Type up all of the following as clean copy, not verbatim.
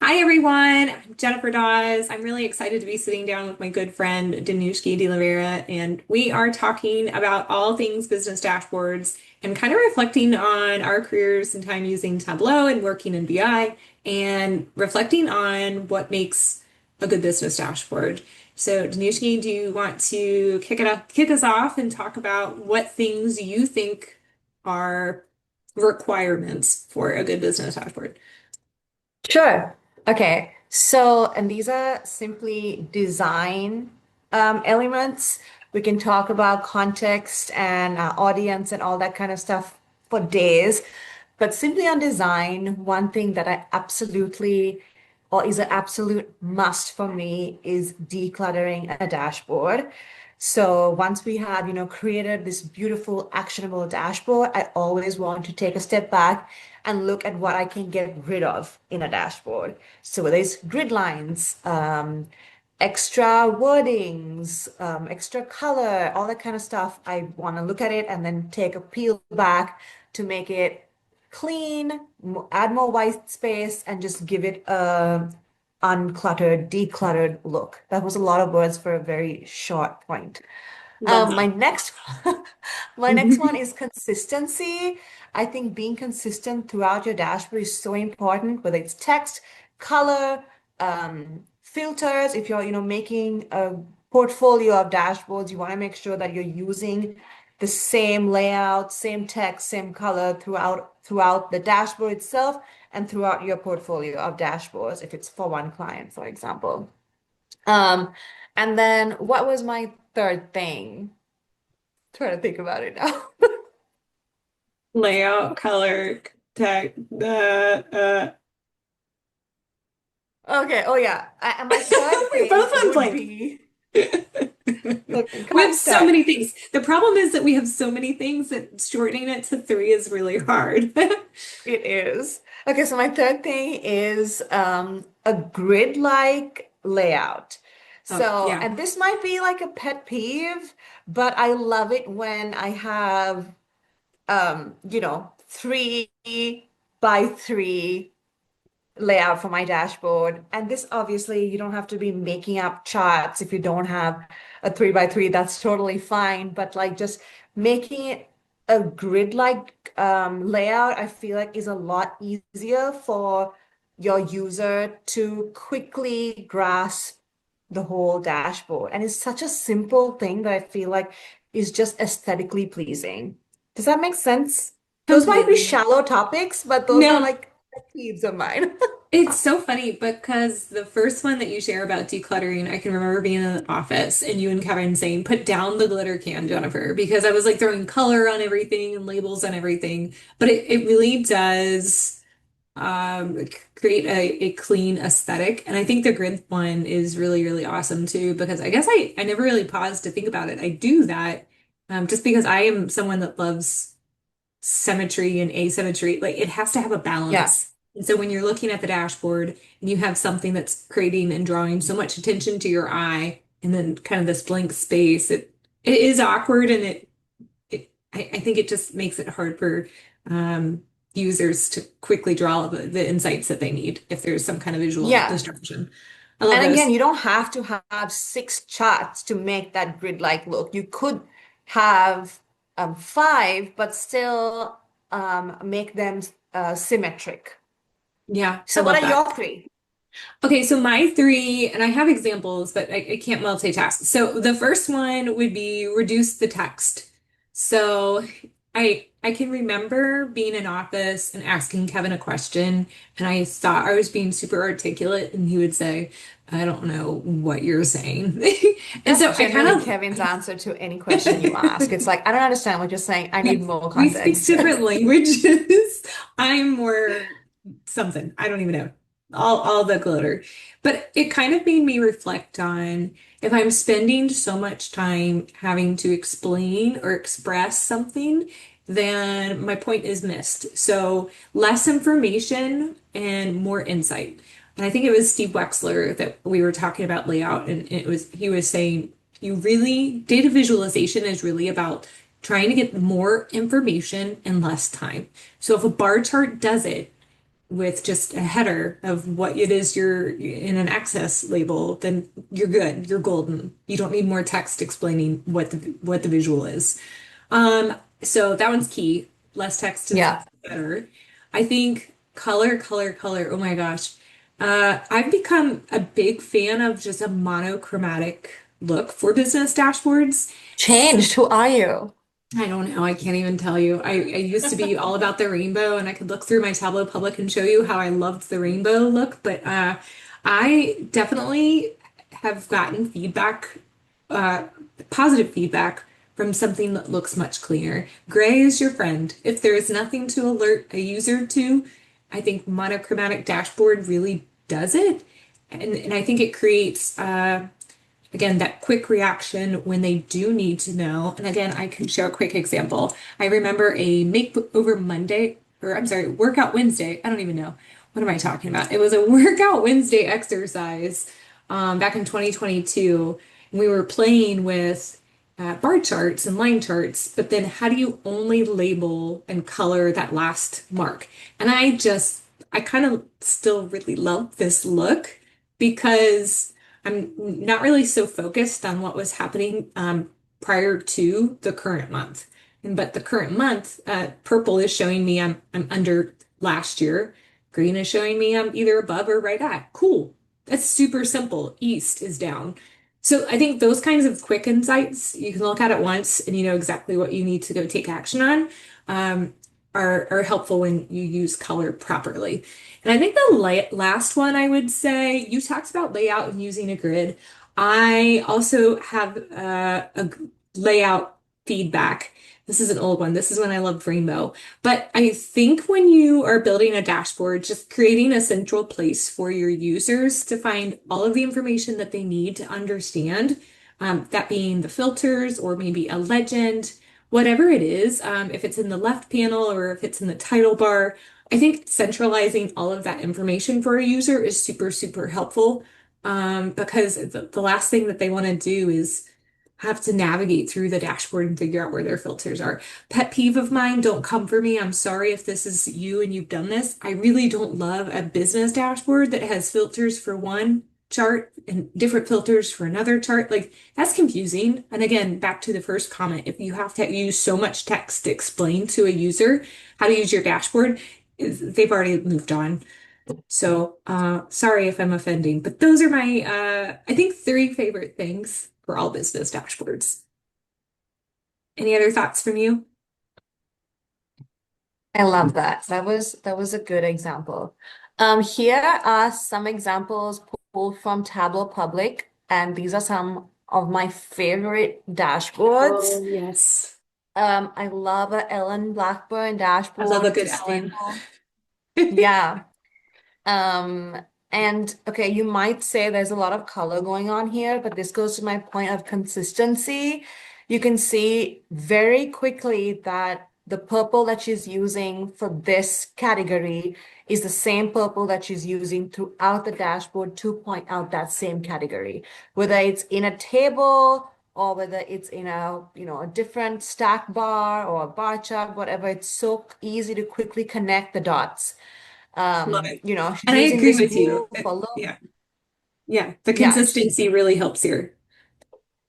Hi everyone, I'm Jennifer Dawes. I'm really excited to be sitting down with my good friend Danushki De La Vera, and we are talking about all things business dashboards and kind of reflecting on our careers and time using Tableau and working in BI and reflecting on what makes a good business dashboard. So, Danushki, do you want to kick us off and talk about what things you think are requirements for a good business dashboard? Sure. Okay. And these are simply design elements. We can talk about context and audience and all that kind of stuff for days. But simply on design, one thing that I absolutely, or is an absolute must for me is decluttering a dashboard. So once we have, created this beautiful actionable dashboard, I always want to take a step back and look at what I can get rid of in a dashboard. So there's grid lines, extra wordings, extra color, all that kind of stuff. I want to look at it and then take a peel back to make it clean, add more white space, and just give it a uncluttered, decluttered look. That was a lot of words for a very short point. Love My that. next my next one is consistency. I think being consistent throughout your dashboard is so important, whether it's text, color, filters. If you're, making a portfolio of dashboards, you want to make sure that you're using the same layout, same text, same color throughout the dashboard itself and throughout your portfolio of dashboards, if it's for one client, for example. Um, and then what was my third thing? Trying to think about it now. Layout, color, tech, the Okay. Oh yeah. And my third we both thing went would blank. be, okay, come We have on, so start. many things. The problem is that we have so many things that shortening it to three is really hard. It is. Okay, so my third thing is a grid-like layout. Oh, So, yeah. and this might be like a pet peeve, but I love it when I have 3 by 3 layout for my dashboard. And this obviously, you don't have to be making up charts if you don't have a 3 by 3, that's totally fine. But like just making it a grid-like layout, I feel like is a lot easier for your user to quickly grasp the whole dashboard. And it's such a simple thing that I feel like is just aesthetically pleasing. Does that make sense? Those might be Completely. shallow topics, but those are No, like pet peeves of mine. it's so funny because the first one that you share about decluttering, I can remember being in the office and you and Kevin saying, put down the glitter can, Jennifer, because I was like throwing color on everything and labels on everything. But it really does create a clean aesthetic. And I think the grid one is really, really awesome too, because I guess I never really paused to think about it. I do that just because I am someone that loves symmetry and asymmetry. Like it has to have a Yeah. balance. And so when you're looking at the dashboard and you have something that's creating and drawing so much attention to your eye and then kind of this blank space, it is awkward and I think it just makes it hard for um, users to quickly draw the insights that they need if there's some kind of visual Yeah. distraction. I love And again, those. you don't have to have 6 charts to make that grid-like look. You could have 5, but still make them symmetric. Yeah, I So what love are that. your three? Okay, so my three, and I have examples, but I can't multitask. So the first one would be reduce the text. So I can remember being in office and asking Kevin a question, and I thought I was being super articulate, and he would say, I don't know what you're saying. And That's so I kind generally of Kevin's answer to any question you ask. It's like, I don't understand what you're saying. I need more we speak context. different languages. I'm more something. I don't even know. All the glitter. But it kind of made me reflect on if I'm spending so much time having to explain or express something, then my point is missed. So less information and more insight. And I think it was Steve Wexler that we were talking about layout, and he was saying you really data visualization is really about trying to get more information in less time. So if a bar chart does it, with just a header of what it is you're in an access label, then you're good. You're golden. You don't need more text explaining what the visual is. So that one's key. Less text is Yeah. better. I think color. Oh my gosh. I've become a big fan of just a monochromatic look for business dashboards. Changed. Who are you? I don't know. I can't even tell you. I used to be all about the rainbow, and I could look through my Tableau Public and show you how I loved the rainbow look. But I definitely have gotten feedback, uh, positive feedback from something that looks much cleaner. Gray is your friend. If there is nothing to alert a user to, I think monochromatic dashboard really does it. And I think it creates again, that quick reaction when they do need to know. And again, I can share a quick example. I remember a makeover Monday, or I'm sorry, workout Wednesday. I don't even know. What am I talking about? It was a workout Wednesday exercise back in 2022. And we were playing with bar charts and line charts, but then how do you only label and color that last mark? And I kind of still really love this look because I'm not really so focused on what was happening prior to the current month. But the current month, purple is showing me I'm under last year. Green is showing me I'm either above or right at. Cool. That's super simple. East is down. So I think those kinds of quick insights, you can look at it once and you know exactly what you need to go take action on, um, are helpful when you use color properly. And I think the last one I would say, you talked about layout and using a grid. I also have layout feedback. This is an old one. This is when I loved Rainbow. But I think when you are building a dashboard, just creating a central place for your users to find all of the information that they need to understand, that being the filters or maybe a legend, whatever it is, if it's in the left panel or if it's in the title bar, I think centralizing all of that information for a user is super, super helpful, because the last thing that they want to do is have to navigate through the dashboard and figure out where their filters are. Pet peeve of mine, don't come for me. I'm sorry if this is you and you've done this. I really don't love a business dashboard that has filters for one chart and different filters for another chart. Like that's confusing. And again, back to the first comment, if you have to use so much text to explain to a user how to use your dashboard, they've already moved on. So, sorry if I'm offending, but those are my, I think, three favorite things for all business dashboards. Any other thoughts from you? I love that. That was a good example. Here are some examples pulled from Tableau Public, and these are some of my favorite dashboards. Oh, yes. I love a Ellen Blackburn I love a dashboard good to Ellen. sample. Yeah. Um, and okay, you might say there's a lot of color going on here, but this goes to my point of consistency. You can see very quickly that the purple that she's using for this category is the same purple that she's using throughout the dashboard to point out that same category, whether it's in a table or whether it's in a different stack bar or a bar chart, whatever. It's so easy to quickly connect the dots. Love it. She's And I using agree this with you. blue for low. Yeah. Yeah. The Yeah, consistency really helps here.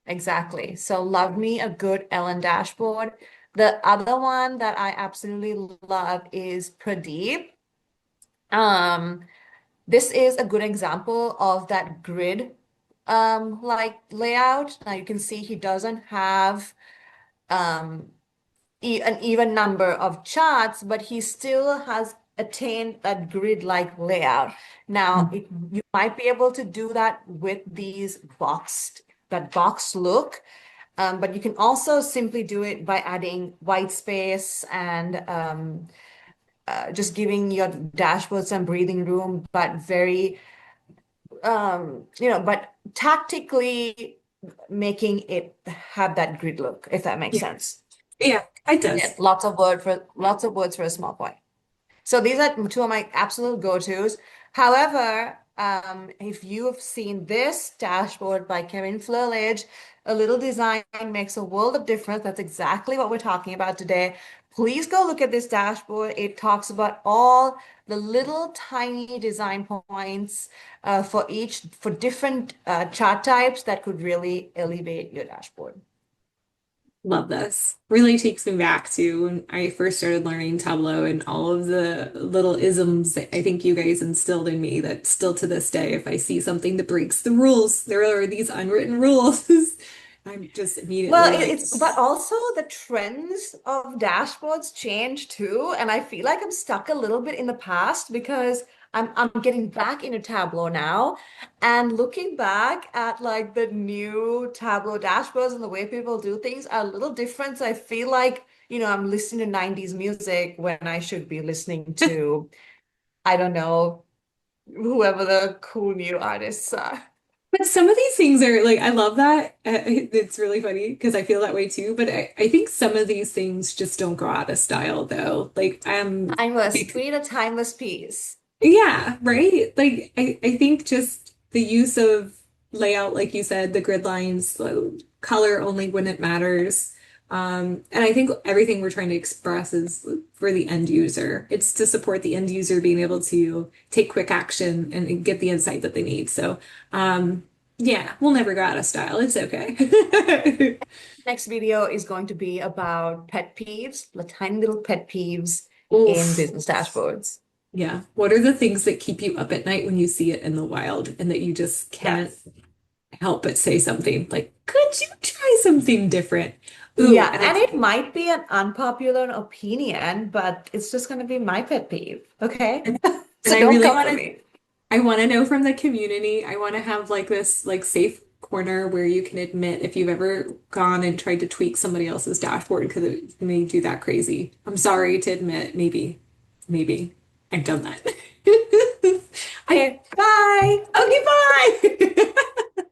exactly. So love me a good Ellen dashboard. The other one that I absolutely love is Pradeep. Um, this is a good example of that grid like layout. Now you can see he doesn't have um an even number of charts, but he still has attained that grid-like layout. Now, you might be able to do that with that box look, but you can also simply do it by adding white space and just giving your dashboard some breathing room, but but tactically making it have that grid look, if that makes Yeah. sense. Yeah, it Yeah, does. lots of words for a small point. So these are two of my absolute go-tos. However, if you've seen this dashboard by Kevin Flurledge, a little design makes a world of difference. That's exactly what we're talking about today. Please go look at this dashboard. It talks about all the little tiny design points for different chart types that could really elevate your dashboard. Love this. Really takes me back to when I first started learning Tableau and all of the little isms that I think you guys instilled in me that still to this day, if I see something that breaks the rules, there are these unwritten rules. I'm just immediately Well, like, but also the trends of dashboards change too, and I feel like I'm stuck a little bit in the past because I'm getting back into Tableau now, and looking back at like the new Tableau dashboards and the way people do things are a little different. So I feel like, I'm listening to 90s music when I should be listening to, I don't know, whoever the cool new artists are. but some of these things are like, I love that. It's really funny because I feel that way too. But I think some of these things just don't go out of style though. Like, Timeless, create a timeless piece. yeah, right? Like I think just the use of layout, like you said, the grid lines, the color only when it matters. And I think everything we're trying to express is for the end user. It's to support the end user being able to take quick action and get the insight that they need. So, yeah, we'll never go out of style. It's okay. Next video is going to be about pet peeves, the tiny little pet peeves in Oof. business dashboards. Yeah. What are the things that keep you up at night when you see it in the wild and that you just can't Yes. help but say something like, could you try something different? Ooh, Yeah, and it might be an unpopular opinion, but it's just going to be my pet peeve. Okay? and So I don't really come want for to me. I want to know from the community. I want to have like this like safe corner where you can admit if you've ever gone and tried to tweak somebody else's dashboard because it made you that crazy. I'm sorry to admit, maybe I've done that. I Okay, bye. okay, bye.